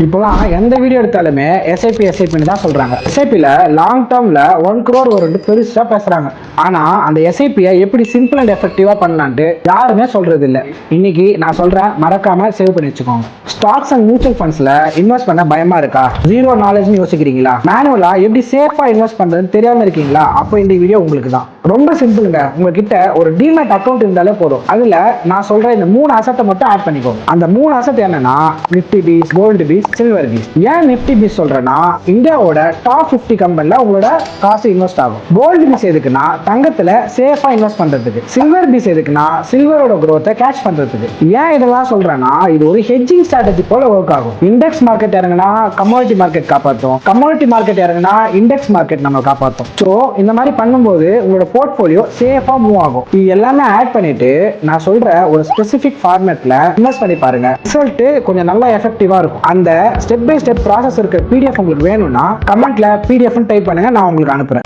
இப்போலாம் எந்த வீடியோ எடுத்தாலுமே எஸ்ஐபின்னு தான் சொல்றாங்க. எஸ்ஐபியில் லாங் டேர்ம்ல 1 crore வரும்னு பெருசா பேசுறாங்க. ஆனா அந்த எஸ்ஐபியை எப்படி சிம்பிள் அண்ட் எஃபெக்டிவா பண்ணலான்ட்டு யாருமே சொல்றது இல்லை. இன்னைக்கு நான் சொல்றேன், மறக்காம சேவ் பண்ணி வச்சுக்கோங்க. ஸ்டாக்ஸ் அண்ட் மியூச்சுவல் ஃபண்ட்ஸ்ல இன்வெஸ்ட் பண்ண பயமா இருக்கா? ஜீரோ நாலேஜ்னு யோசிக்கிறீங்களா? மேனுவலா எப்படி சேஃபா இன்வெஸ்ட் பண்றதுன்னு தெரியாம இருக்கீங்களா? அப்போ இந்த வீடியோ உங்களுக்கு தான். ரொம்ப சிம்பிளுங்க. உங்ககிட்ட ஒரு டிமேட் அக்கௌண்ட் இருந்தாலே போதும். அதுல நான் சொல்ற இந்த 3 அசெட்டை மட்டும் ஆட் பண்ணிக்கோங்க. அந்த 3 அசெட் என்னன்னா Nifty BeES, gold BeES, silver BeES. ஏன் நிஃப்டி பீஸ் சொல்றேன்னா, இந்தியாவோட டாப் 50 கம்பெனில உங்களோட காசு இன்வெஸ்ட் ஆகும். கோல்டு பீஸ் எதுக்குன்னா தங்கத்துல சேஃபா இன்வெஸ்ட் பண்றதுக்கு. சில்வர் பீஸ் எதுக்குன்னா சில்வரோட growth கேட்ச் பண்றதுக்கு. ஏன் இதெல்லாம் சொல்றேன்னா, இது ஒரு ஹெட்ஜிங் ஸ்ட்ராட்டஜி போல ஒர்க் ஆகும். இண்டெக்ஸ் மார்க்கெட் இறங்குனா கமோடிட்டி மார்க்கெட் காப்பாற்றும், கமோடிட்டி மார்க்கெட் இறங்குனா இண்டெக்ஸ் மார்க்கெட் நம்ம காப்பாற்றும். ஸோ இந்த மாதிரி பண்ணும்போது உங்களோட போர்ட்ஃபோலியோ சேஃபா மூவ் ஆகும். இது எல்லாமே ஆட் பண்ணிட்டு நான் சொல்ற ஒரு ஸ்பெசிபிக் ஃபார்மேட்ல இன்வெஸ்ட் பண்ணி பாருங்க. ரிசல்ட் கொஞ்சம் நல்லா எஃபெக்டிவா இருக்கும். அந்த ஸ்டெப் பை ஸ்டெப் ப்ராசஸ் இருக்க பிடிஎஃப் உங்களுக்கு வேணும்னா கமெண்ட்ல பிடிஎஃப் டைப் பண்ணுங்க, நான் உங்களுக்கு அனுப்புறேன்.